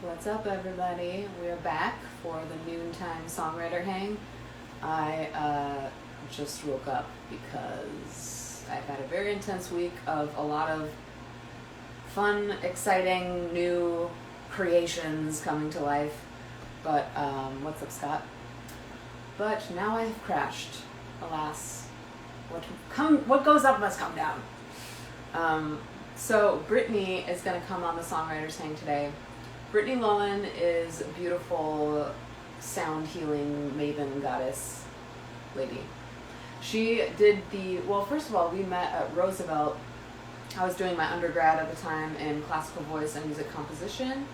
What's up, everybody? We're back for the noontime songwriter hang. I just woke up because I've had a very intense week of a lot of fun, exciting, new creations coming to life. But, what's up, Scott? But now I've crashed. Alas, what goes up must come down. So Brittany is going to come on the Songwriters Hang today. Brittany Loewen is a beautiful sound healing maven goddess lady. She did first of all, we met at Roosevelt. I was doing my undergrad at the time in classical voice and music composition,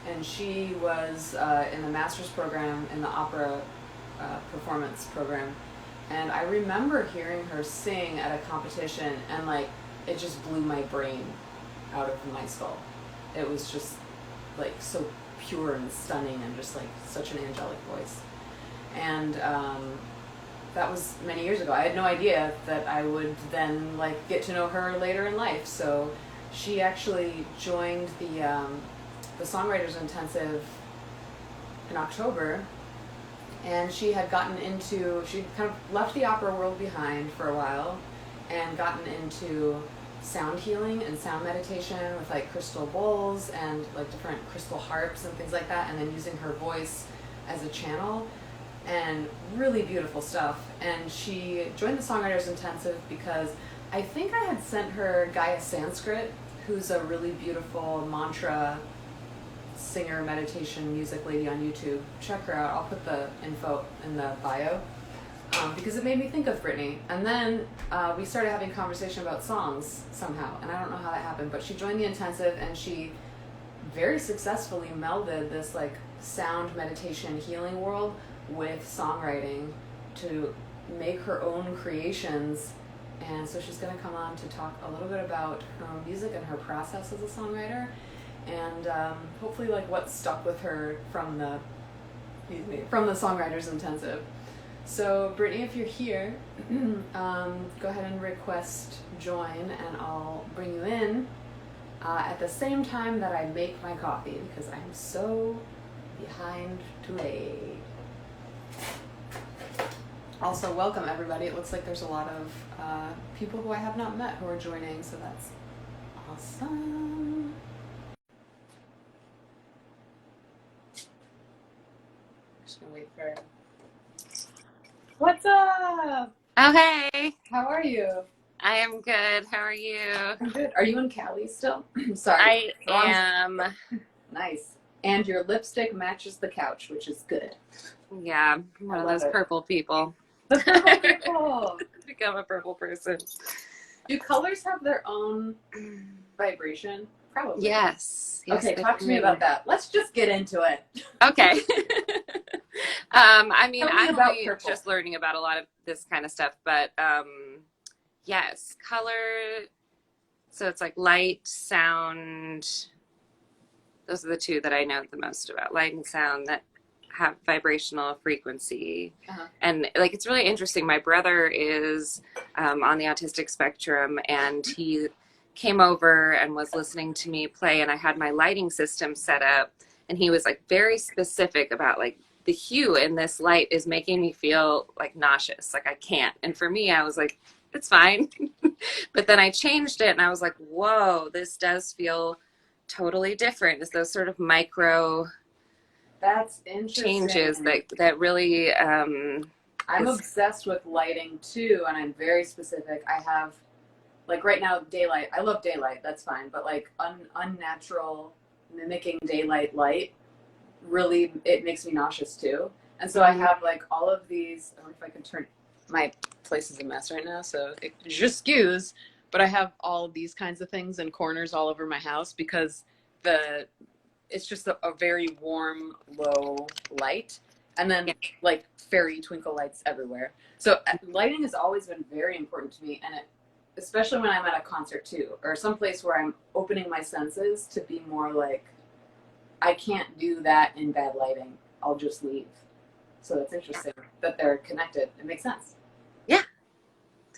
and she was in the master's program in the opera performance program. And I remember hearing her sing at a competition, and it just blew my brain out of my skull. It was just so pure and stunning, and just such an angelic voice. And that was many years ago. I had no idea that I would then get to know her later in life. So she actually joined the Songwriters Intensive in October, and she had she'd kind of left the opera world behind for a while and gotten into sound healing and sound meditation with crystal bowls and different crystal harps and things like that, and then using her voice as a channel, and really beautiful stuff. And she joined the Songwriters Intensive because I think I had sent her Gaia Sanskrit, who's a really beautiful mantra singer, meditation, music lady on YouTube. Check her out. I'll put the info in the bio. Because it made me think of Brittany. And then we started having conversation about songs somehow, and I don't know how that happened, but she joined the intensive, and she very successfully melded this sound meditation healing world with songwriting to make her own creations. And so she's going to come on to talk a little bit about her own music and her process as a songwriter, and hopefully what stuck with her from the Songwriters Intensive. So, Brittany, if you're here, go ahead and request join, and I'll bring you in at the same time that I make my coffee, because I'm so behind today. Also, welcome, everybody. It looks like there's a lot of people who I have not met who are joining, so that's awesome. Just gonna wait for... What's up? Oh, hey. How are you? I am good. How are you? I'm good. Are you in Cali still? Sorry. I am. Nice. And your lipstick matches the couch, which is good. Yeah, one of those purple people. The purple people. Become a purple person. Do colors have their own vibration? Probably. Yes. Okay, talk to me about that. Let's just get into it. Okay. I mean, I'm just learning about a lot of this kind of stuff, but yes, color. So it's light, sound. Those are the two that I know the most about. Light and sound that have vibrational frequency. Uh-huh. And it's really interesting. My brother is on the autistic spectrum, and he came over and was listening to me play, and I had my lighting system set up, and he was very specific about the hue in this light is making me feel nauseous, I can't. And for me, I was it's fine. But then I changed it, and I was whoa, this does feel totally different. It's those sort of micro That's interesting. Changes that really I'm obsessed with lighting too, and I'm very specific. I have right now, daylight. I love daylight, that's fine, but unnatural mimicking daylight light, really, it makes me nauseous too. And so I have all of these. I don't know if I can turn. My place is a mess right now, so just excuse. But I have all of these kinds of things in corners all over my house, because it's just a very warm, low light, and then fairy twinkle lights everywhere. So lighting has always been very important to me, and especially when I'm at a concert too, or someplace where I'm opening my senses to be more I can't do that in bad lighting. I'll just leave. So it's interesting that they're connected. It makes sense. Yeah,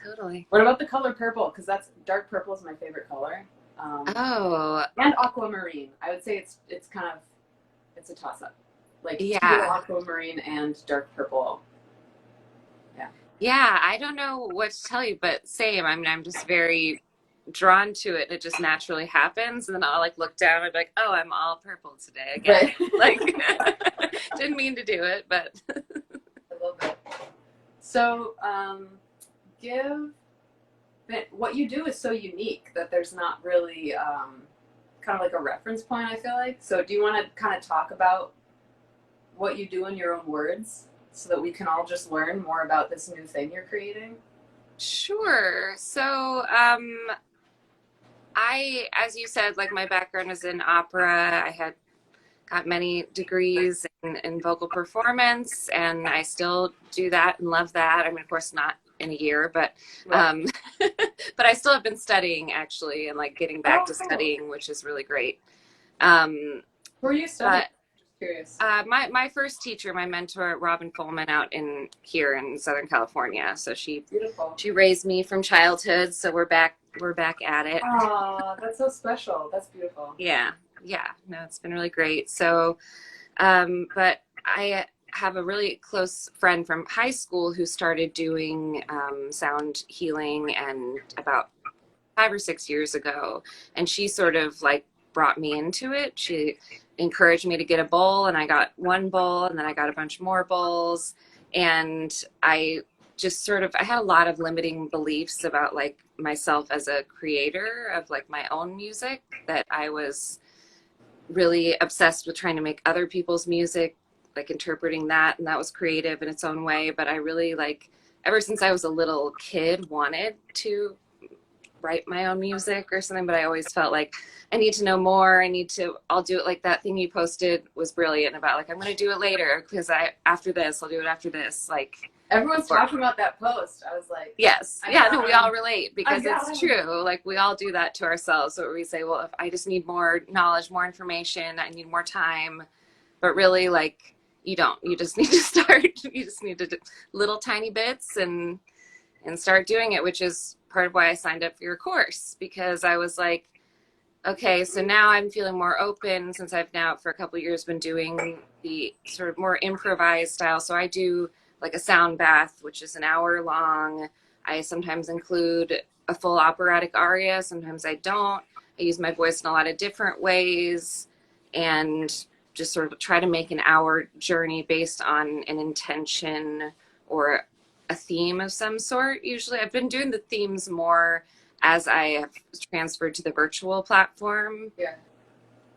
totally. What about the color purple? Because dark purple is my favorite color. And aquamarine. I would say it's kind of It's a toss up. Like teal, Yeah. aquamarine, and dark purple. Yeah. Yeah, I don't know what to tell you, but same. I mean, I'm just very drawn to it. It just naturally happens, and then I'll like look down and be like, "Oh, I'm all purple today again." Right. Like, didn't mean to do it, but I love it. So, give what you do is so unique that there's not really kind of like a reference point, I feel like. So, do you want to kind of talk about what you do in your own words so that we can all just learn more about this new thing you're creating? sure. So, as you said, like my background is in opera. I had got many degrees in vocal performance, and I still do that and love that. I mean, of course, not in a year, but Right. but I still have been studying actually, and like getting back Oh, to cool. studying, which is really great. Um, Who are you studying? but Just curious. my first teacher, my mentor, Robin Coleman, out in here in Southern California. So Beautiful. she raised me from childhood. So we're back at it. Aw, that's so special. That's beautiful. Yeah, yeah. No, it's been really great. So, but I have a really close friend from high school who started doing sound healing and about 5 or 6 years ago, and she sort of like brought me into it. She encouraged me to get a bowl, and I got one bowl, and then I got a bunch more bowls, and I just sort of I had a lot of limiting beliefs about like myself as a creator of like my own music, that I was really obsessed with trying to make other people's music, like interpreting that, and that was creative in its own way. But I really like, ever since I was a little kid, wanted to write my own music or something, but I always felt like I need to know more. I'll do it. Like that thing you posted was brilliant about like, I'm going to do it later because after this, I'll do it after this. Like, Everyone's talking about that post. I was like, yes. Yeah, no, we all relate because got it's him. true. Like we all do that to ourselves. So we say, well, if I just need more knowledge, more information, I need more time. But really, like, you don't. You just need to start. You just need to do little tiny bits and start doing it, which is part of why I signed up for your course, because I was like, okay, so now I'm feeling more open since I've now for a couple of years been doing the sort of more improvised style. So I do like a sound bath, which is an hour long. I sometimes include a full operatic aria. Sometimes I don't. I use my voice in a lot of different ways and just sort of try to make an hour journey based on an intention or a theme of some sort. Usually I've been doing the themes more as I have transferred to the virtual platform. Yeah.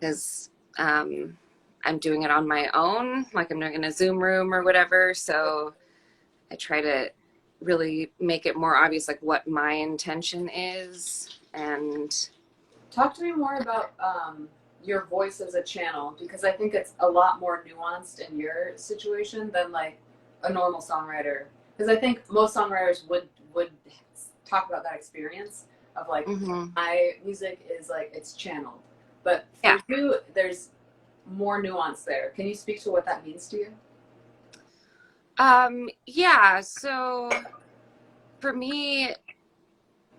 Because I'm doing it on my own, like I'm doing it in a Zoom room or whatever. So I try to really make it more obvious, like what my intention is. And Talk to me more about your voice as a channel, because I think it's a lot more nuanced in your situation than like a normal songwriter. Because I think most songwriters would talk about that experience of like my music is like it's channeled, but for you, there's more nuance there. Can you speak to what that means to you? Yeah. So for me,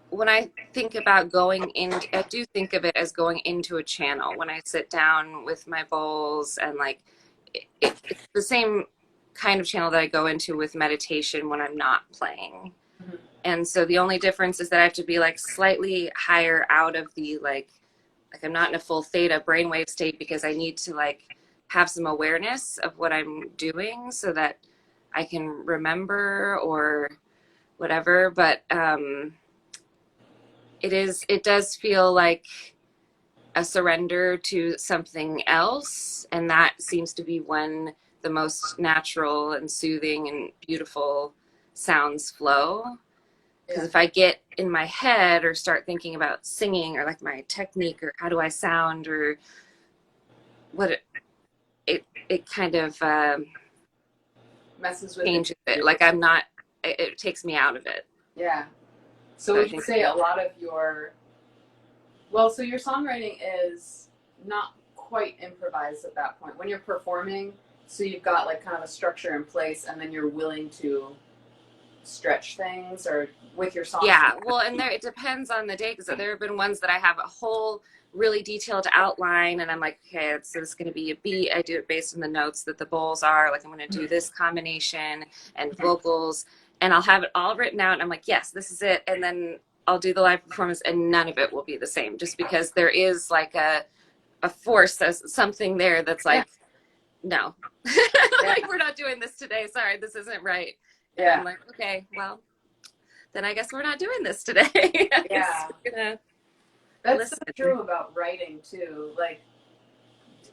when I think about going in, I do think of it as going into a channel when I sit down with my bowls, and like it's the same kind of channel that I go into with meditation when I'm not playing. Mm-hmm. And so the only difference is that I have to be like slightly higher out of the like I'm not in a full theta brainwave state, because I need to like have some awareness of what I'm doing so that I can remember or whatever. But it does feel like a surrender to something else, and that seems to be when the most natural and soothing and beautiful sounds flow. Because if I get in my head or start thinking about singing or like my technique or how do I sound or what it kind of Messes with changes it. Like I'm not, it takes me out of it. Yeah. So we can say a lot of your, so your songwriting is not quite improvised at that point. When you're performing, so you've got like kind of a structure in place, and then you're willing to stretch things or with your songs? Yeah, well, and it depends on the day, because there have been ones that I have a whole really detailed outline, and I'm like, okay, so it's going to be a beat. I do it based on the notes that the bowls are. Like, I'm going to do this combination and vocals, and I'll have it all written out. And I'm like, yes, this is it. And then I'll do the live performance, and none of it will be the same, just because there is like a force, something there that's like, no, like, we're not doing this today. Sorry, this isn't right. And I'm like, okay, well, then I guess we're not doing this today. That's so true about writing too. Like,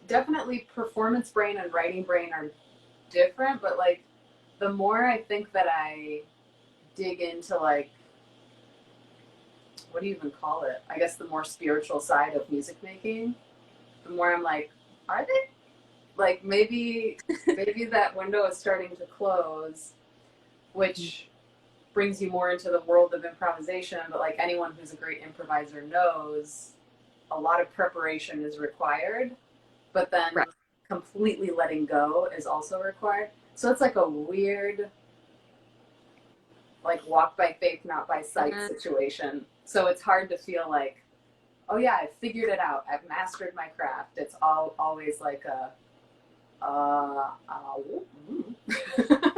definitely performance brain and writing brain are different, but like the more I think that I dig into, like, what do you even call it? I guess the more spiritual side of music making, the more I'm like, are they? Like, maybe that window is starting to close, which brings you more into the world of improvisation. But like anyone who's a great improviser knows, a lot of preparation is required, but then completely letting go is also required. So it's like a weird, like, walk by faith, not by sight situation. So it's hard to feel like, oh yeah, I've figured it out. I've mastered my craft. It's always like a,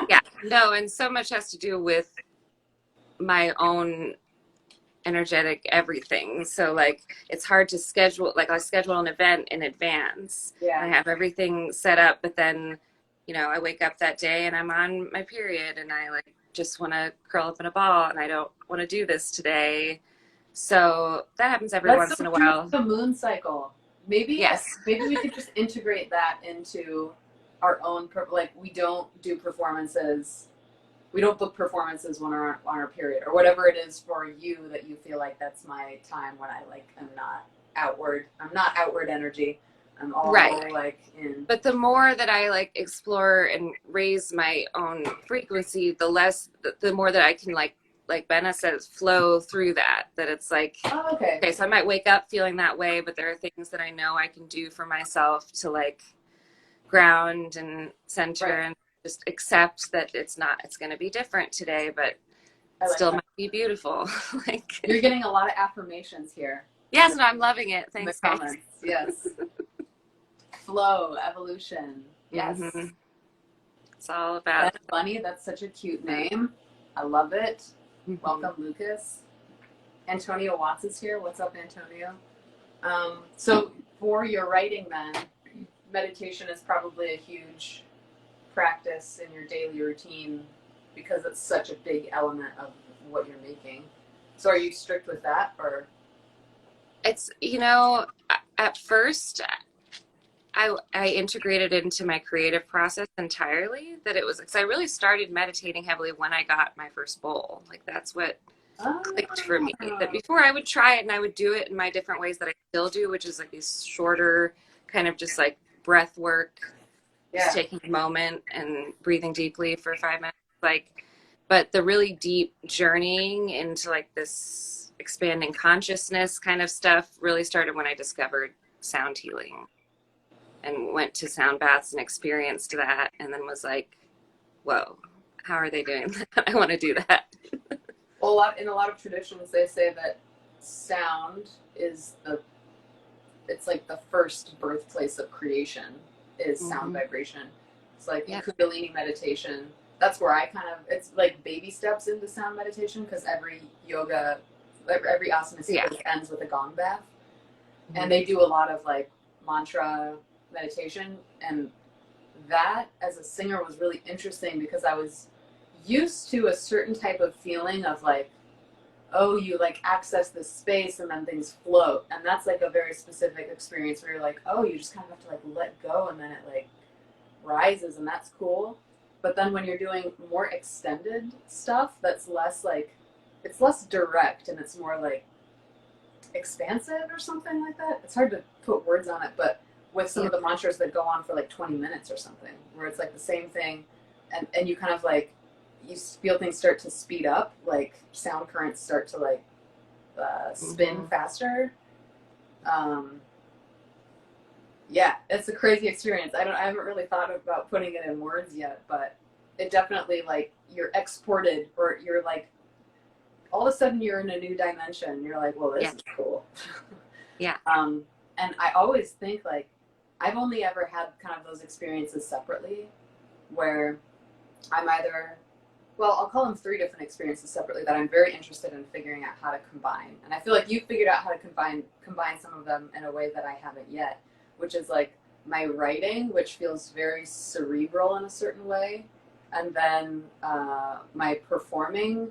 yeah, no, and so much has to do with my own energetic everything. So like, it's hard to schedule. Like, I schedule an event in advance. I have everything set up, but then, you know, I wake up that day and I'm on my period, and I like just want to curl up in a ball, and I don't want to do this today. So that happens every once in a while. The moon cycle. Maybe we could just integrate that into our own, like, we don't do performances. We don't book performances when we're on our period, or whatever it is for you that you feel like that's my time when I like am not outward. I'm not outward energy. I'm all like in. But the more that I like explore and raise my own frequency, the more that I can like Benna says, flow through that it's like, okay, so I might wake up feeling that way, but there are things that I know I can do for myself to like ground and center and just accept that it's going to be different today, but still might be beautiful. Like, you're getting a lot of affirmations here. Yes, no, I'm loving it. Thanks, guys. Yes. Flow, evolution. Yes. Mm-hmm. It's all about. That's funny. That's such a cute name. I love it. Mm-hmm. Welcome, Lucas. Antonio Watts is here. What's up, Antonio? So for your writing, then, meditation is probably a huge practice in your daily routine because it's such a big element of what you're making. So are you strict with that, or? It's, you know, at first I integrated it into my creative process entirely, that it was, because I really started meditating heavily when I got my first bowl. Like, that's what clicked for me. That before I would try it and I would do it in my different ways that I still do, which is like these shorter kind of just like breath work, just taking a moment and breathing deeply for 5 minutes. Like, but the really deep journeying into like this expanding consciousness kind of stuff really started when I discovered sound healing and went to sound baths and experienced that, and then was like, whoa, how are they doing that? I want to do that. Well, in a lot of traditions, they say that sound is it's like the first birthplace of creation is sound vibration. It's like in Kundalini meditation, that's where it's like baby steps into sound meditation, because every asana sequence ends with a gong bath. Mm-hmm. And they do a lot of like mantra meditation, and that as a singer was really interesting because I was used to a certain type of feeling of like, oh, you like access this space and then things float, and that's like a very specific experience where you're like, oh, you just kind of have to like let go and then it like rises, and that's cool. But then when you're doing more extended stuff that's less like, it's less direct and it's more like expansive or something like that. It's hard to put words on it, but with some of the mantras that go on for like 20 minutes or something, where it's like the same thing, and you kind of like, you feel things start to speed up, like sound currents start to like spin faster. Yeah, it's a crazy experience. I haven't really thought about putting it in words yet, but it definitely, like, you're exported, or you're like, all of a sudden you're in a new dimension. You're like, well, this Yeah. is cool. Yeah. And I always think, like, I've only ever had kind of those experiences separately, where I'm either, well, I'll call them three different experiences separately that I'm very interested in figuring out how to combine. And I feel like you figured out how to combine some of them in a way that I haven't yet, which is like my writing, which feels very cerebral in a certain way, and then my performing,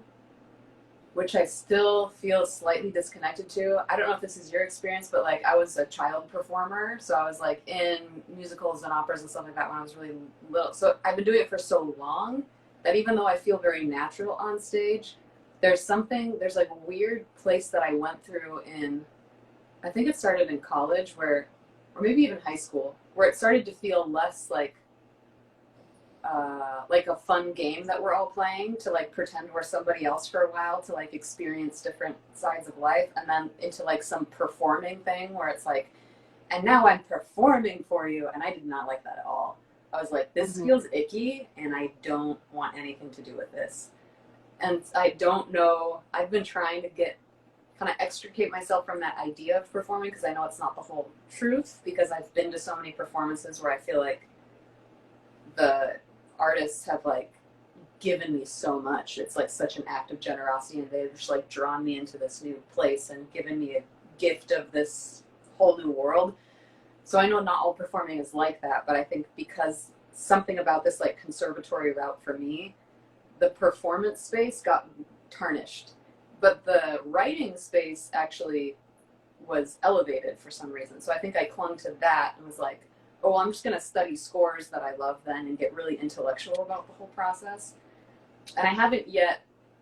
which I still feel slightly disconnected to. I don't know if this is your experience, but like I was a child performer, so I was like in musicals and operas and stuff like that when I was really little. So I've been doing it for so long that even though I feel very natural on stage, there's like a weird place that I went through in, I think it started in college, where, or maybe even high school, where it started to feel less like a fun game that we're all playing to like pretend we're somebody else for a while to like experience different sides of life, and then into like some performing thing where it's like, and now I'm performing for you, and I did not like that at all. I was like, this feels icky, and I don't want anything to do with this. And I don't know, I've been trying to kind of extricate myself from that idea of performing, because I know it's not the whole truth, because I've been to so many performances where I feel like the artists have like given me so much. It's like such an act of generosity, and they've just like drawn me into this new place and given me a gift of this whole new world. So I know not all performing is like that, but I think because something about this like conservatory route for me, the performance space got tarnished, but the writing space actually was elevated for some reason. So I think I clung to that and was like, oh, well, I'm just going to study scores that I love then and get really intellectual about the whole process. And I haven't yet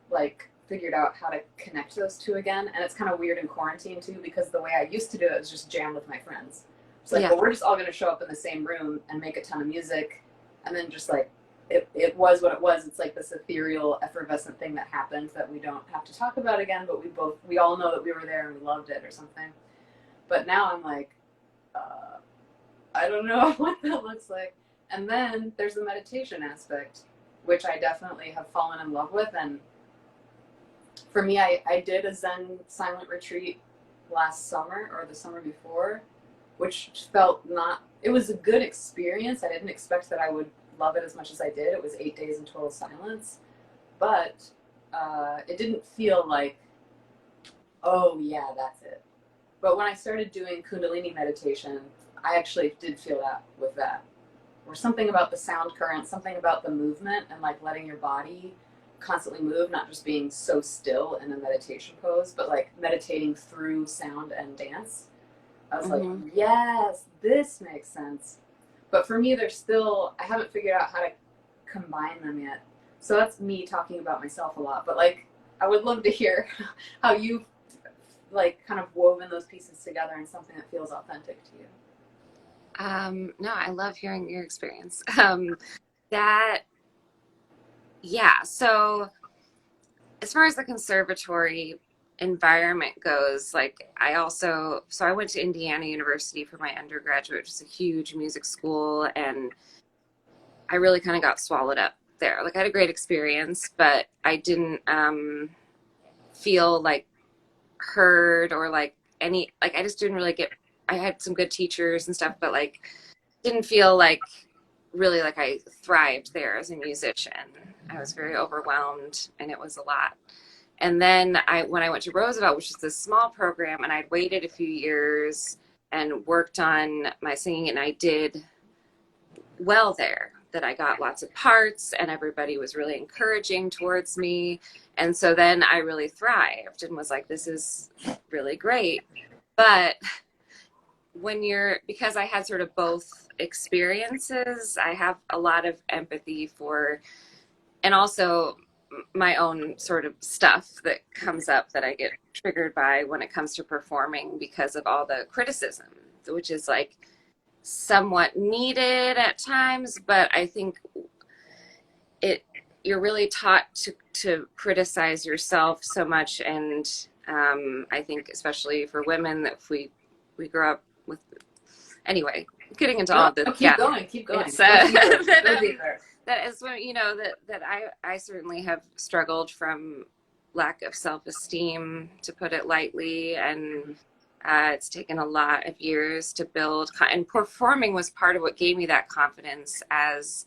like figured out how to connect those two again. And it's kind of weird in quarantine too, because the way I used to do it was just jam with my friends. It's like, well, we're just all going to show up in the same room and make a ton of music. And then just like, it was what it was. It's like this ethereal, effervescent thing that happened that we don't have to talk about again, but we all know that we were there and we loved it or something. But now I'm like, I don't know what that looks like. And then there's the meditation aspect, which I definitely have fallen in love with. And for me, I did a Zen silent retreat last summer or the summer before, which felt it was a good experience. I didn't expect that I would love it as much as I did. It was 8 days in total silence, but it didn't feel like, oh yeah, that's it. But when I started doing Kundalini meditation, I actually did feel that with that. Or something about the sound current, something about the movement and like letting your body constantly move, not just being so still in a meditation pose, but like meditating through sound and dance. I was like, yes, this makes sense. But for me, I haven't figured out how to combine them yet. So that's me talking about myself a lot. But like, I would love to hear how you've like kind of woven those pieces together in something that feels authentic to you. No, I love hearing your experience. So as far as the conservatory environment goes, like I went to Indiana University for my undergraduate, which is a huge music school, and I really kind of got swallowed up there. Like I had a great experience, but I didn't feel like heard or like I just didn't really I had some good teachers and stuff, but like didn't feel like really like I thrived there as a musician. I was very overwhelmed and it was a lot. And then when I went to Roosevelt, which is this small program, and I'd waited a few years and worked on my singing, and I did well there, that I got lots of parts and everybody was really encouraging towards me. And so then I really thrived and was like, this is really great. But because I had sort of both experiences, I have a lot of empathy for, and also my own sort of stuff that comes up that I get triggered by when it comes to performing because of all the criticism, which is like somewhat needed at times, but I think you're really taught to criticize yourself so much. And I think especially for women that if we grow up with, anyway, getting into all of this. Keep going. It's, Go deeper. that is when, you know, that I certainly have struggled from lack of self-esteem, to put it lightly, and it's taken a lot of years to build, and performing was part of what gave me that confidence as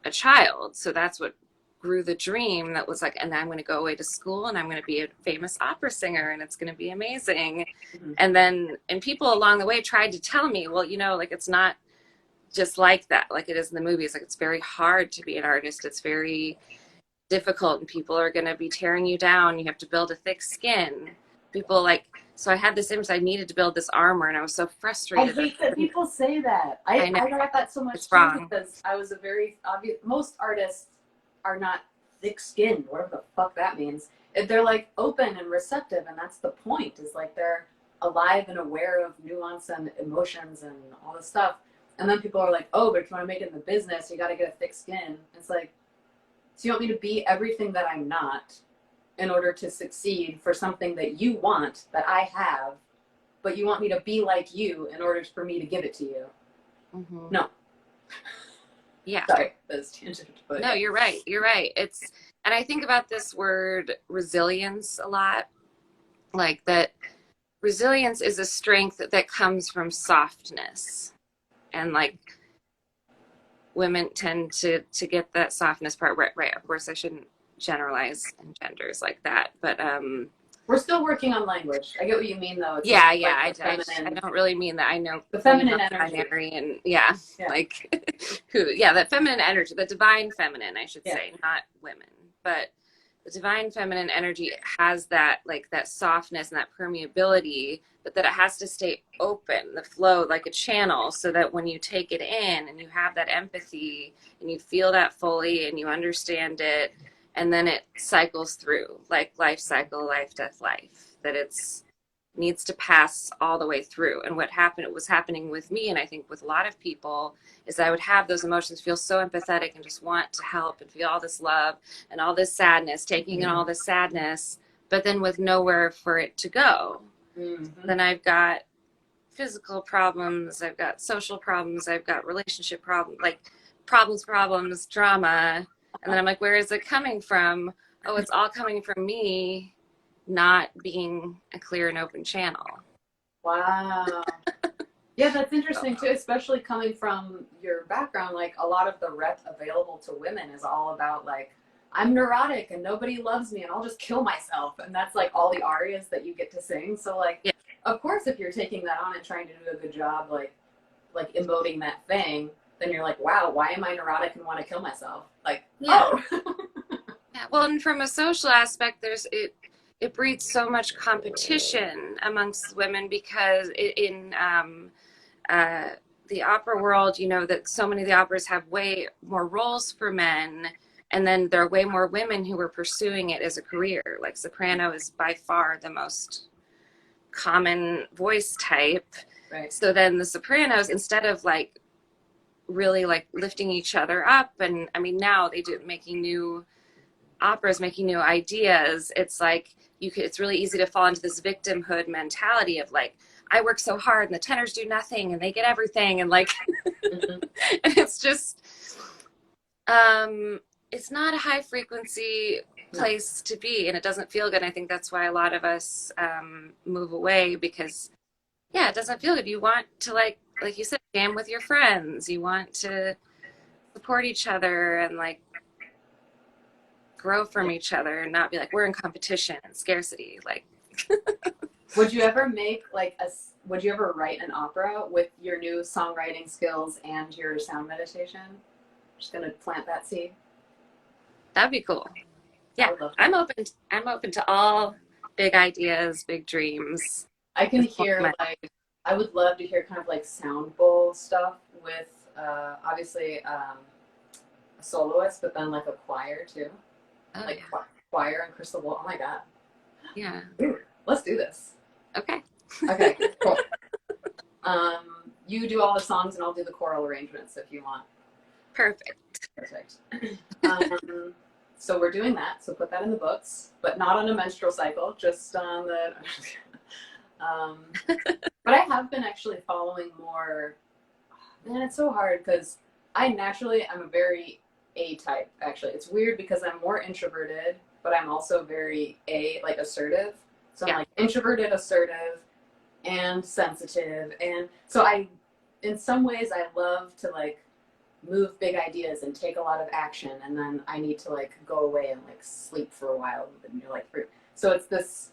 a child. So that's what grew the dream, that was like, and I'm going to go away to school and I'm going to be a famous opera singer and it's going to be amazing. Mm-hmm. And people along the way tried to tell me, well, you know, like, it's not just like that, like it is in the movies. Like, it's very hard to be an artist. It's very difficult, and people are going to be tearing you down. You have to build a thick skin. People like, so I had this image, I needed to build this armor, and I was so frustrated. I hate that people say that. I got that so much it's too, wrong. because I was a very obvious, most artists are not thick-skinned, whatever the fuck that means. They're like open and receptive, and that's the point, is like they're alive and aware of nuance and emotions and all this stuff. And then people are like, oh, but if you want to make it in the business, you got to get a thick skin. It's like, so you want me to be everything that I'm not in order to succeed for something that you want, that I have, but you want me to be like you in order for me to give it to you? Mm-hmm. No. Yeah. Sorry, that's tangent. But no, you're right. You're right. And I think about this word resilience a lot, like that resilience is a strength that comes from softness. And like, women tend to get that softness part right. Of course, I shouldn't generalize in genders like that, but we're still working on language. I get what you mean, though. It's yeah, like yeah. I don't really mean that. I know the feminine energy, binary, and yeah, like that feminine energy, the divine feminine, I should say, not women, but the divine feminine energy has that, like, that softness and that permeability, but that it has to stay open, the flow, like a channel, so that when you take it in and you have that empathy and you feel that fully and you understand it, and then it cycles through, like life cycle, life, death, life, that it's needs to pass all the way through. And what was happening with me, and I think with a lot of people, is that I would have those emotions, feel so empathetic and just want to help and feel all this love and all this sadness, taking in all this sadness, but then with nowhere for it to go. Mm-hmm. Then I've got physical problems, I've got social problems, I've got relationship problems, like problems, drama. And then I'm like, where is it coming from? Oh, it's all coming from me not being a clear and open channel. Wow. Yeah, that's interesting too, especially coming from your background. Like, a lot of the rep available to women is all about, like, I'm neurotic and nobody loves me and I'll just kill myself. And that's like all the arias that you get to sing. So like, yeah. Of course, if you're taking that on and trying to do a good job, like emoting that thing, then you're like, wow, why am I neurotic and want to kill myself? Like, yeah. Oh. Yeah. Well, and from a social aspect, it breeds so much competition amongst women, because in the opera world, you know, that so many of the operas have way more roles for men, and then there are way more women who are pursuing it as a career. Like, soprano is by far the most common voice type. Right. So then the sopranos, instead of like really like lifting each other up, and I mean, now they do, making new operas, making new ideas, it's like it's really easy to fall into this victimhood mentality of like, I work so hard and the tenors do nothing and they get everything, and like mm-hmm. And it's just it's not a high frequency place to be, and it doesn't feel good. And I think that's why a lot of us move away, because it doesn't feel good. You want to, like you said, jam with your friends, you want to support each other and like grow from each other, and not be like, we're in competition and scarcity. Like would you ever would you ever write an opera with your new songwriting skills and your sound meditation? Just gonna plant that seed. That'd be cool. Yeah, I'm open to all big ideas, big dreams. I can hear I would love to hear kind of like sound bowl stuff with obviously a soloist, but then like a choir too. Oh, like choir and crystal bowl. Oh my god. Yeah. Ooh, let's do this. Okay. Okay, cool. You do all the songs and I'll do the choral arrangements if you want. Perfect. So we're doing that. So put that in the books, but not on a menstrual cycle, just on the. But I have been actually following more. Man, it's so hard because I'm a very A type, actually. It's weird because I'm more introverted, but I'm also very like assertive. So I'm like introverted, assertive, and sensitive. And so in some ways, I love to like move big ideas and take a lot of action. And then I need to like go away and like sleep for a while. And you're like, so it's this,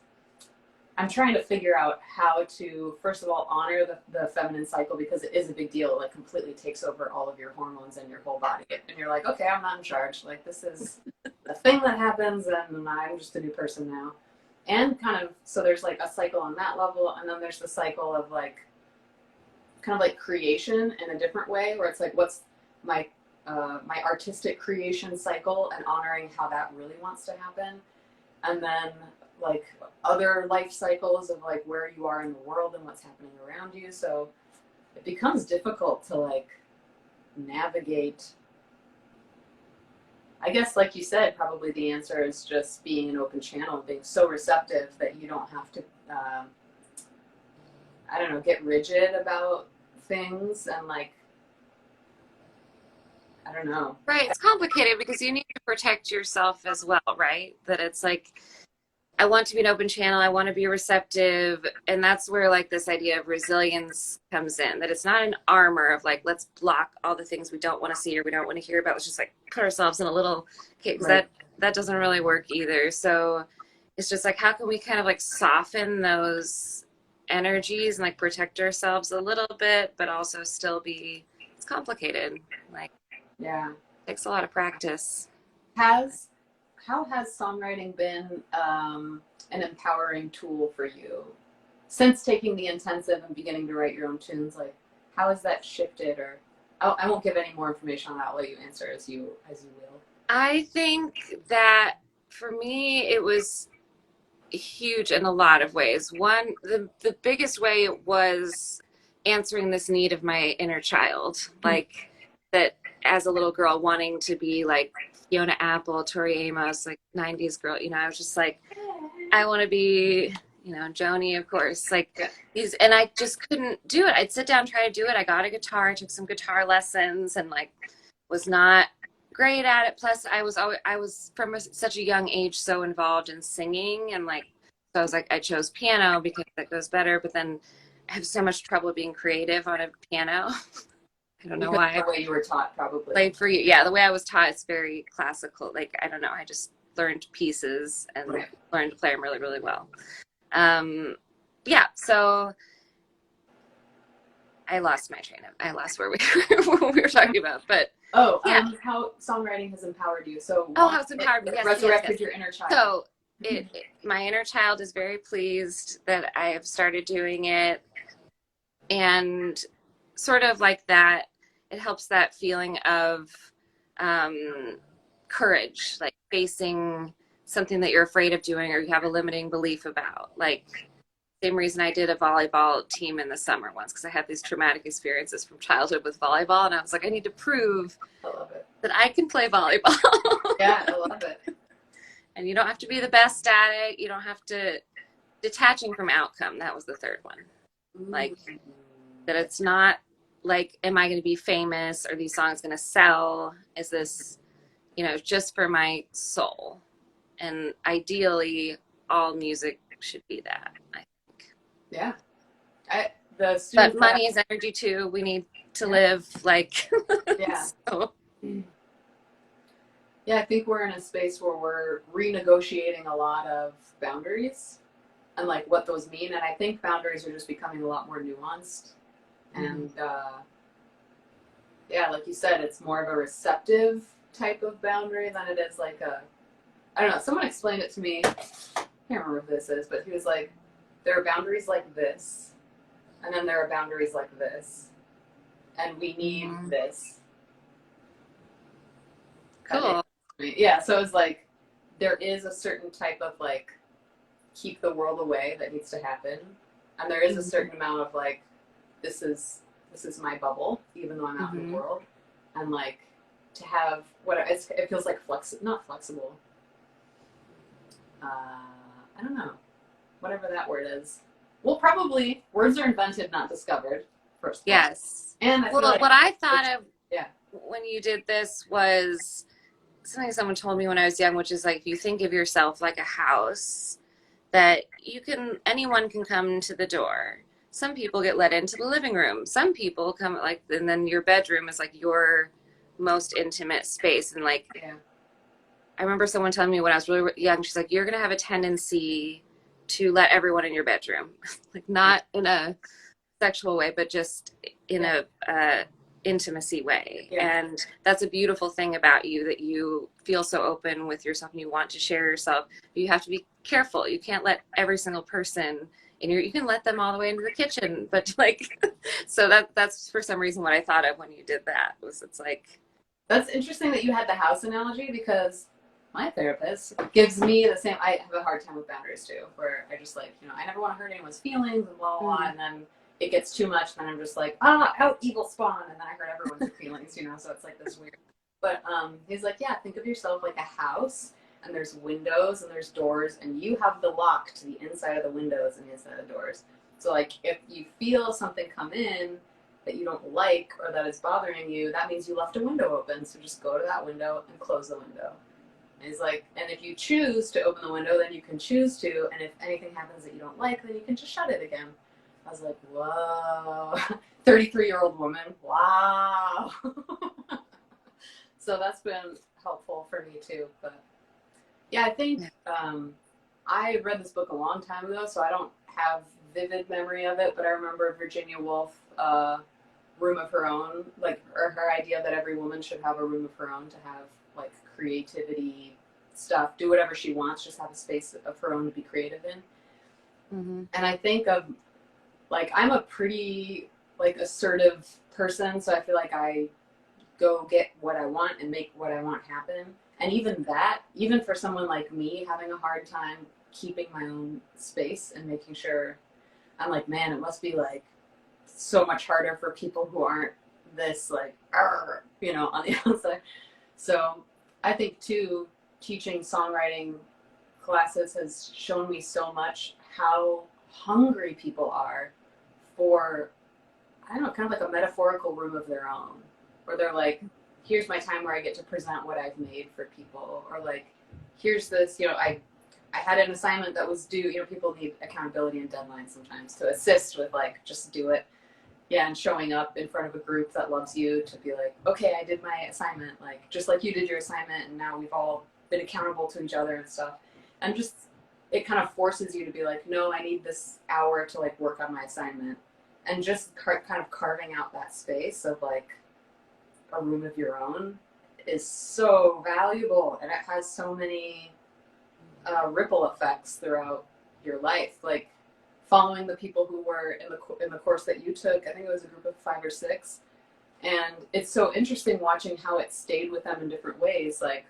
I'm trying to figure out how to, first of all, honor the feminine cycle, because it is a big deal. It like completely takes over all of your hormones and your whole body. And you're like, okay, I'm not in charge. Like, this is a thing that happens, and I'm just a new person now. And kind of, so there's like a cycle on that level. And then there's the cycle of like, kind of like creation in a different way, where it's like, what's my artistic creation cycle, and honoring how that really wants to happen. And then like other life cycles of like where you are in the world and what's happening around you. So it becomes difficult to like navigate. I guess, like you said, probably the answer is just being an open channel, being so receptive that you don't have to, I don't know, get rigid about things and like, I don't know. Right. It's complicated because you need to protect yourself as well, right? That it's like, I want to be an open channel. I want to be receptive. And that's where like this idea of resilience comes in, that it's not an armor of like, let's block all the things we don't want to see or we don't want to hear about. Let's just like put ourselves in a little cage. Right. That doesn't really work either. So it's just like, how can we kind of like soften those energies and like protect ourselves a little bit, but also still be, it's complicated. Like, yeah, it takes a lot of practice. How has songwriting been an empowering tool for you since taking the intensive and beginning to write your own tunes? Like, how has that shifted? Or I won't give any more information on that. I'll let you answer as you will. I think that for me, it was huge in a lot of ways. One, the biggest way was answering this need of my inner child, like that as a little girl wanting to be like Fiona Apple, Tori Amos, like 90s girl, you know, I was just like, I want to be, you know, Joni, of course, like these, and I just couldn't do it. I'd sit down, try to do it. I got a guitar, took some guitar lessons, and like was not great at it. Plus I was from such a young age so involved in singing, and like, so I was like, I chose piano because that goes better, but then I have so much trouble being creative on a piano. I don't know why. The way you were taught, probably. Like for you, yeah, the way I was taught is very classical. Like, I don't know, I just learned pieces and learned to play them really, really well. Yeah, so I lost where we were talking about, but how songwriting has empowered you. So how it's empowered me. Yes, resurrected your inner child. So my inner child is very pleased that I have started doing it, and sort of like that, it helps that feeling of courage, like facing something that you're afraid of doing or you have a limiting belief about. Like, same reason I did a volleyball team in the summer once, because I had these traumatic experiences from childhood with volleyball, and I was like, I need to prove that I can play volleyball. Yeah, I love it. And you don't have to be the best at it. You don't have to, detaching from outcome. That was the third one. Like, that it's not like, am I going to be famous? Are these songs going to sell? Is this, you know, just for my soul? And ideally, all music should be that, I think. Yeah. But money is energy too. We need to live, like. Yeah. So. Yeah, I think we're in a space where we're renegotiating a lot of boundaries and like what those mean. And I think boundaries are just becoming a lot more nuanced. And yeah, like you said, it's more of a receptive type of boundary than it is like I don't know, someone explained it to me. I can't remember what this is, but he was like, there are boundaries like this, and then there are boundaries like this, and we need this. Cool. Yeah, so it's like, there is a certain type of like, keep the world away that needs to happen, and there is a certain amount of like, this is my bubble, even though I'm out in the world, and like, to have it feels like not flexible. I don't know, whatever that word is. Well, probably words are invented, not discovered. First. Yes. And what I thought of when you did this was something someone told me when I was young, which is like, if you think of yourself like a house, that anyone can come to the door. Some people get let into the living room. Some people come like, and then your bedroom is like your most intimate space. And like, Yeah. I remember someone telling me when I was really young, she's like, you're going to have a tendency to let everyone in your bedroom, like not in a sexual way, but just in Yeah. a intimacy way. Yeah. And that's a beautiful thing about you, that you feel so open with yourself and you want to share yourself. But you have to be careful. You can't let every single person in you can let them all the way into the kitchen, but like, so that's for some reason what I thought of when you did that, was it's like, That's interesting that you had the house analogy, because my therapist gives me the same. I have a hard time with boundaries too, where I just like, I never want to hurt anyone's feelings and blah, blah, blah. And then it gets too much. And then I'm just like, out evil spawn. And then I hurt everyone's feelings, so it's like this weird. But he's like, yeah, think of yourself like a house, and there's windows and there's doors, and you have the lock to the inside of the windows and the inside of the doors. So like, if you feel something come in that you don't like or that is bothering you, that means you left a window open. So just go to that window and close the window. And he's like, and if you choose to open the window, then you can choose to. And if anything happens that you don't like, then you can just shut it again. I was like, whoa, 33-year-old woman. Wow. So that's been helpful for me too. But yeah, I think I read this book a long time ago, so I don't have vivid memory of it, but I remember Virginia Woolf, room of her own, like, or her idea that every woman should have a room of her own to have like creativity stuff, do whatever she wants, just have a space of her own to be creative in. Mm-hmm. And I think of like, I'm a pretty like assertive person, so I feel like I go get what I want and make what I want happen. And even for someone like me having a hard time keeping my own space and making sure, I'm like, man, it must be like so much harder for people who aren't this like, on the outside. So I think too, teaching songwriting classes has shown me so much how hungry people are for, I don't know, kind of like a metaphorical room of their own, where they're like, here's my time where I get to present what I've made for people, or like, here's this, I had an assignment that was due, people need accountability and deadlines sometimes to assist with like, just do it. Yeah, and showing up in front of a group that loves you to be like, okay, I did my assignment, like, just like you did your assignment, and now we've all been accountable to each other and stuff. And just, it kind of forces you to be like, no, I need this hour to like work on my assignment. And just kind of carving out that space of like a room of your own is so valuable, and it has so many ripple effects throughout your life. Like, following the people who were in the course that you took, I think it was a group of 5 or 6, and it's so interesting watching how it stayed with them in different ways. Like,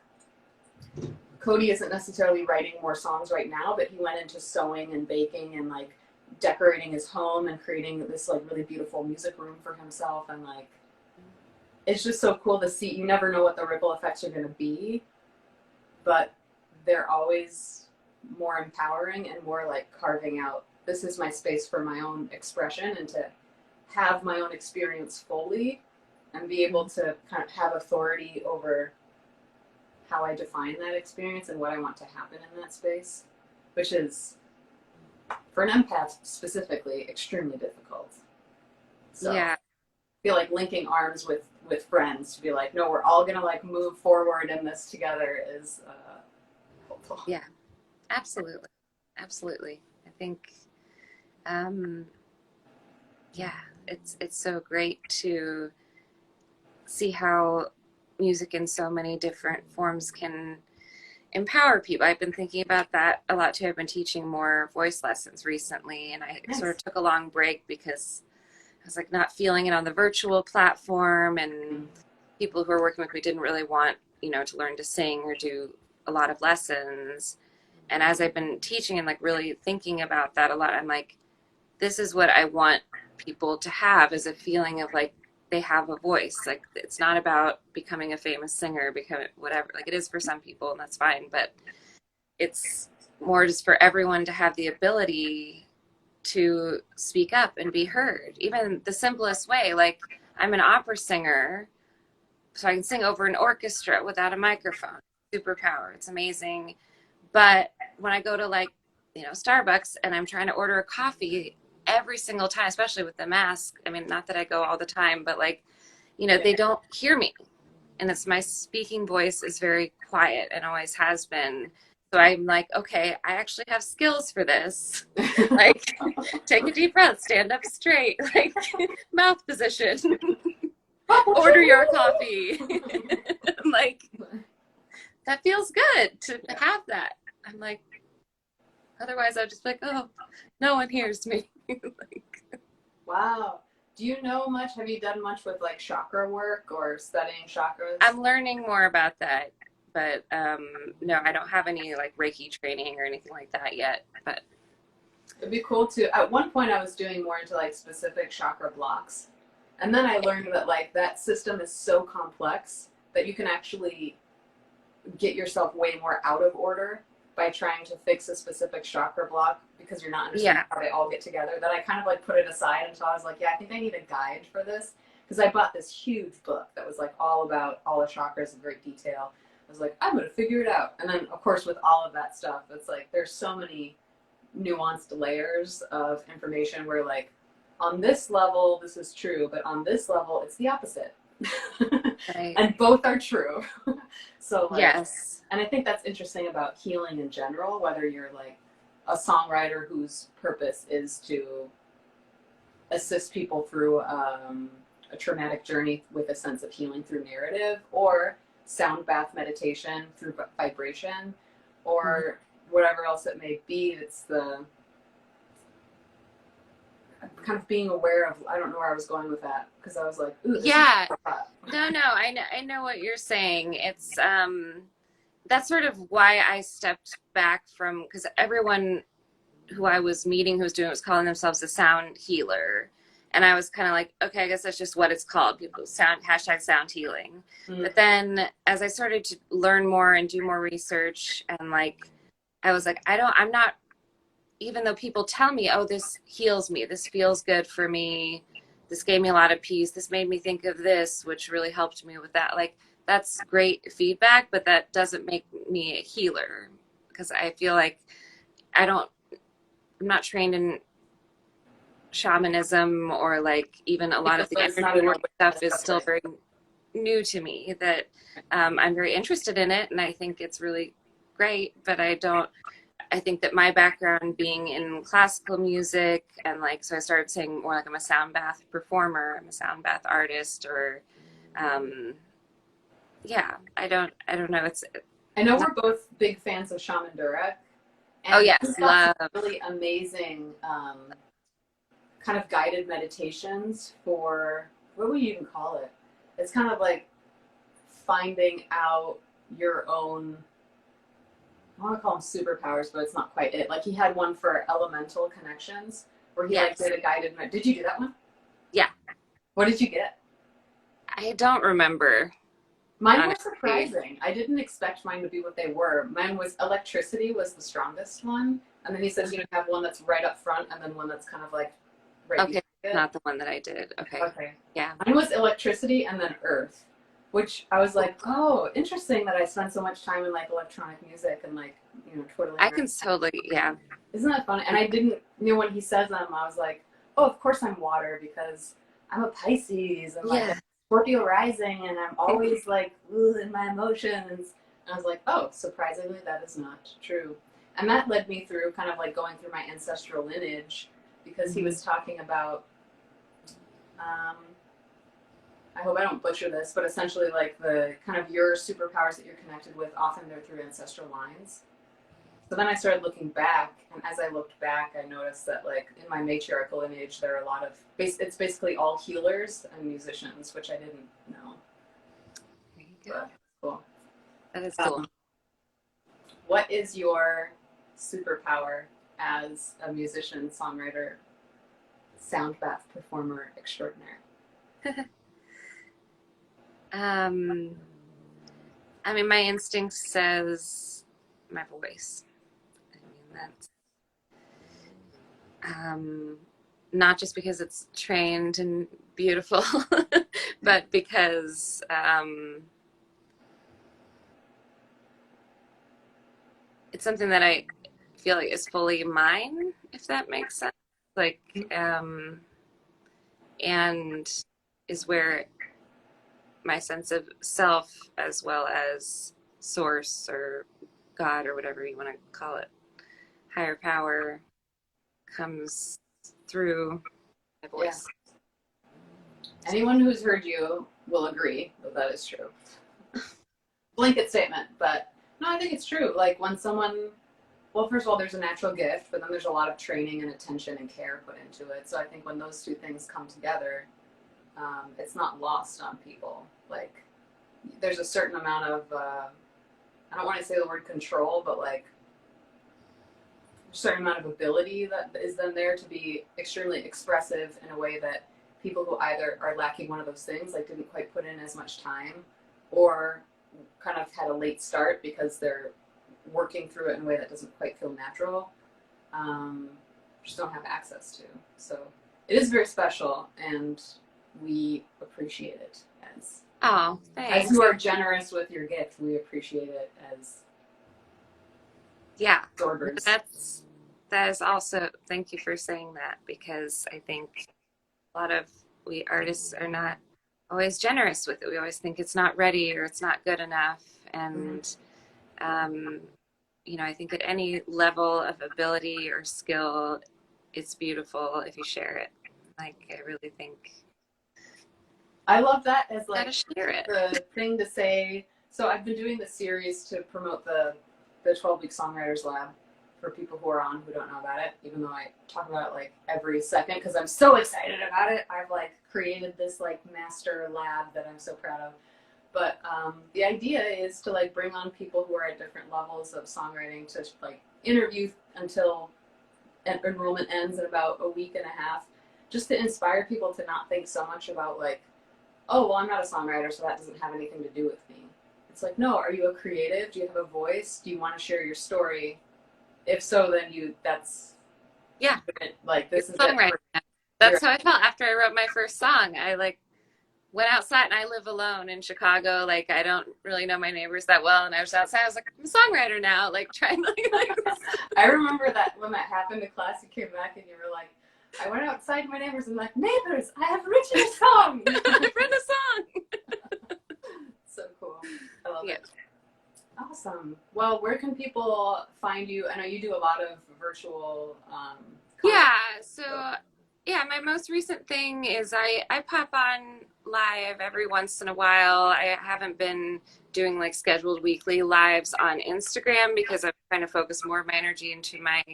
Cody isn't necessarily writing more songs right now, but he went into sewing and baking and like decorating his home and creating this like really beautiful music room for himself. And like, it's just so cool to see. You never know what the ripple effects are going to be, but they're always more empowering and more like carving out, this is my space for my own expression, and to have my own experience fully and be able to kind of have authority over how I define that experience and what I want to happen in that space, which is, for an empath specifically, extremely difficult. So yeah. I feel like linking arms with friends to be like, no, we're all gonna like move forward in this together is helpful. Yeah, absolutely. I think it's so great to see how music in so many different forms can empower people. I've been thinking about that a lot too. I've been teaching more voice lessons recently, and I sort of took a long break because I was like not feeling it on the virtual platform, and people who are working with me didn't really want, to learn to sing or do a lot of lessons. And as I've been teaching and like really thinking about that a lot, I'm like, this is what I want people to have, is a feeling of like they have a voice. Like, it's not about becoming a famous singer, becoming whatever, like it is for some people, and that's fine, but it's more just for everyone to have the ability to speak up and be heard. Even the simplest way, like, I'm an opera singer, so I can sing over an orchestra without a microphone. Superpower. It's amazing. But when I go to like, Starbucks and I'm trying to order a coffee every single time, especially with the mask. I mean, not that I go all the time, but like, they don't hear me. And it's my speaking voice is very quiet and always has been. So I'm like, okay, I actually have skills for this. Like, take a deep breath, stand up straight, like mouth position, order your coffee. I'm like, that feels good to have that. I'm like, otherwise I'd just be like, oh, no one hears me. Like, wow. Do you know much? Have you done much with like chakra work or studying chakras? I'm learning more about that, but no, I don't have any like Reiki training or anything like that yet. But it'd be cool to. At one point, I was doing more into like specific chakra blocks, and then I learned that like that system is so complex that you can actually get yourself way more out of order by trying to fix a specific chakra block because you're not understanding how they all get together, that I kind of like put it aside until I was like, yeah, I think I need a guide for this, because I bought this huge book that was like all about all the chakras in great detail. I was like, I'm going to figure it out. And then of course with all of that stuff, it's like there's so many nuanced layers of information where like on this level this is true, but on this level it's the opposite. Right. And both are true. So like, yes. And I think that's interesting about healing in general, whether you're like a songwriter whose purpose is to assist people through a traumatic journey with a sense of healing through narrative, or sound bath meditation through vibration, or whatever else it may be. It's the kind of being aware of, I don't know where I was going with that, because I was like, ooh, this yeah. is No, I know what you're saying. It's that's sort of why I stepped back from, because everyone who I was meeting who was doing it was calling themselves a sound healer. And I was kind of like, okay, I guess that's just what it's called. People #sound healing. Mm-hmm. But then as I started to learn more and do more research, and like, I was like, I'm not, even though people tell me, oh, this heals me, this feels good for me, this gave me a lot of peace, this made me think of this, which really helped me with that. Like, that's great feedback, but that doesn't make me a healer, because I feel like I'm not trained in shamanism, or like even a lot of the energy work stuff is still very new to me, that I'm very interested in it and I think it's really great, but I think that my background being in classical music, and like, so I started saying more like I'm a sound bath performer, I'm a sound bath artist, or yeah, I don't know. I know we're both big fans of Shaman Durek. And oh yes, love really amazing kind of guided meditations for, what would you even call it? It's kind of like finding out your own, I want to call them superpowers, but it's not quite it. Like he had one for elemental connections where he like did a guided. Did you do that one? Yeah. What did you get? I don't remember. Mine was surprising. I didn't expect mine to be what they were. Mine was electricity was the strongest one. And then he says, have one that's right up front and then one that's kind of like right. Okay, not the one that I did. Okay. Okay. Yeah. Mine was electricity and then earth, which I was like, oh, interesting that I spent so much time in like electronic music and like, twiddling. I can totally, yeah. Isn't that funny? And I didn't, when he says them, I was like, oh, of course I'm water because I'm a Pisces and like a Scorpio rising and I'm always like in my emotions. And I was like, oh, surprisingly, that is not true. And that led me through kind of like going through my ancestral lineage, because he was talking about, I hope I don't butcher this, but essentially like the kind of your superpowers that you're connected with, often they're through ancestral lines. So then I started looking back, and as I looked back, I noticed that like in my matriarchal lineage, there are a lot of, it's basically all healers and musicians, which I didn't know. There you go. Cool. That is cool. What is your superpower as a musician, songwriter, sound bath performer extraordinaire? I mean, my instinct says my voice. I mean, that's not just because it's trained and beautiful, but because it's something that I feel like is fully mine, if that makes sense. Like, and is where my sense of self, as well as source or God or whatever you want to call it, higher power, comes through my voice. Yeah. Anyone who's heard you will agree that that is true. Blanket statement, but no, I think it's true. Like when someone, well, first of all, there's a natural gift, but then there's a lot of training and attention and care put into it. So I think when those two things come together, it's not lost on people. Like there's a certain amount of, I don't want to say the word control, but like a certain amount of ability that is then there to be extremely expressive in a way that people who either are lacking one of those things, like didn't quite put in as much time, or kind of had a late start because they're working through it in a way that doesn't quite feel natural, just don't have access to. So it is very special, and we appreciate it as thanks. As you are generous with your gift, we appreciate it as absorbers. That is also, thank you for saying that, because I think a lot of we artists are not always generous with it. We always think it's not ready or it's not good enough. And, you know, I think at any level of ability or skill, it's beautiful if you share it. Like, I really think. I love that as like share it. The thing to say. So I've been doing this series to promote the 12-week Songwriters Lab for people who are on who don't know about it, even though I talk about it like every second because I'm so excited about it. I've like created this like master lab that I'm so proud of. But the idea is to like bring on people who are at different levels of songwriting to like interview until enrollment ends in about a week and a half, just to inspire people to not think so much about like, oh, well, I'm not a songwriter, so that doesn't have anything to do with me. It's like, no, are you a creative? Do you have a voice? Do you want to share your story? If so, then that's like this is songwriting. That's how I felt after I wrote my first song. I like went outside, and I live alone in Chicago. Like I don't really know my neighbors that well, and I was outside. I was like, I'm a songwriter now. Like trying to like. I remember that when that happened to class, you came back and you were like, I went outside to my neighbors and like, neighbors, I have written a song. I've written a song. So cool. I love it. Awesome. Well, where can people find you? I know you do a lot of virtual my most recent thing is I pop on live every once in a while. I haven't been doing like scheduled weekly lives on Instagram because I'm trying to focus more of my energy into my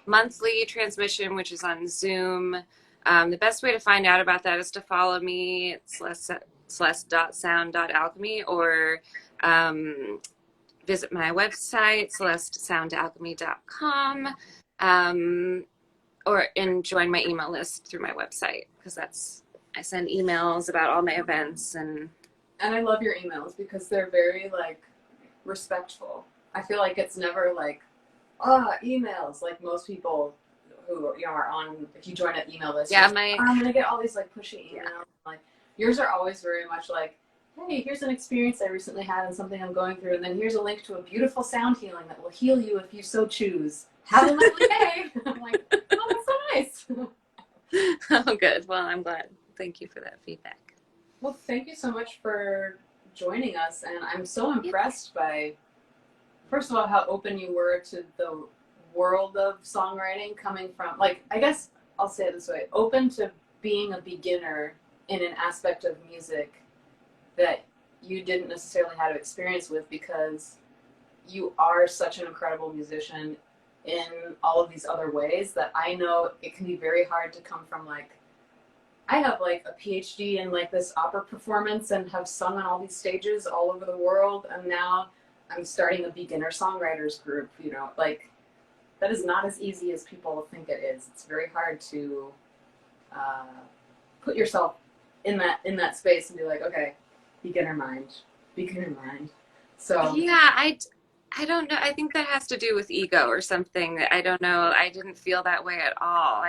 monthly transmission, which is on Zoom. The best way to find out about that is to follow me at celeste.sound.alchemy or visit my website, celestesoundalchemy.com, and join my email list through my website, because I send emails about all my events. And I love your emails because they're very like respectful. I feel like it's never like, emails, like most people who are on, if you join an email list, I'm gonna get all these like pushy emails. Like yours are always very much like, hey, here's an experience I recently had and something I'm going through, and then here's a link to a beautiful sound healing that will heal you if you so choose. Have a lovely day. I'm like, oh, that's so nice. Oh, good. Well, I'm glad. Thank you for that feedback. Well, thank you so much for joining us, and I'm so impressed by, first of all, how open you were to the world of songwriting coming from, like, I guess I'll say it this way, open to being a beginner in an aspect of music that you didn't necessarily have experience with, because you are such an incredible musician in all of these other ways that I know it can be very hard to come from like, I have like a PhD in like this opera performance and have sung on all these stages all over the world, and now I'm starting a beginner songwriters group, like that is not as easy as people think it is. It's very hard to put yourself in that space and be like, okay, beginner mind. So yeah, I don't know. I think that has to do with ego or something. I don't know. I didn't feel that way at all.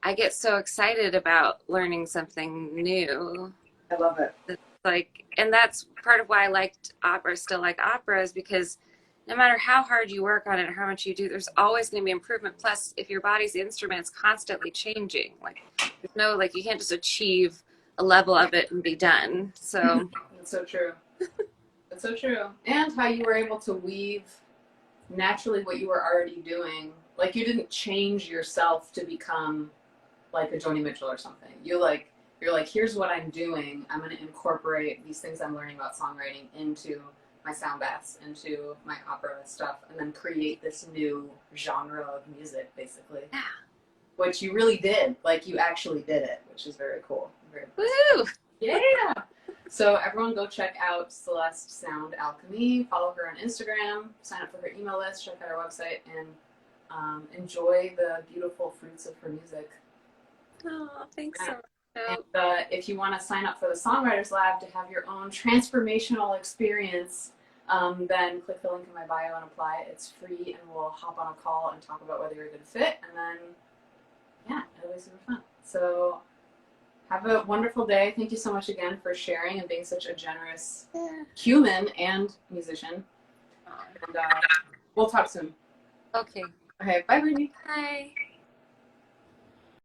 I get so excited about learning something new. I love it. Like, and that's part of why I liked opera, still like opera, is because no matter how hard you work on it or how much you do, there's always going to be improvement. Plus, if your body's instrument's constantly changing, like there's no, like, you can't just achieve a level of it and be done. So That's so true. That's so true. And how you were able to weave naturally what you were already doing. Like you didn't change yourself to become like a Joni Mitchell or something. You're like, here's what I'm doing. I'm going to incorporate these things I'm learning about songwriting into my sound baths, into my opera stuff, and then create this new genre of music, basically. yeah. Which you really did. Like you actually did it, which is very cool. Very Woo! Yeah. So everyone go check out Celeste Sound Alchemy. Follow her on Instagram. Sign up for her email list. Check out her website and enjoy the beautiful fruits of her music. Oh, thanks so much. And if you want to sign up for the Songwriters Lab to have your own transformational experience, then click the link in my bio and apply. It's free, and we'll hop on a call and talk about whether you're a good fit. And then, yeah, it'll be super fun. So have a wonderful day. Thank you so much again for sharing and being such a generous human and musician. And we'll talk soon. Okay. Okay, bye, Brittany. Bye.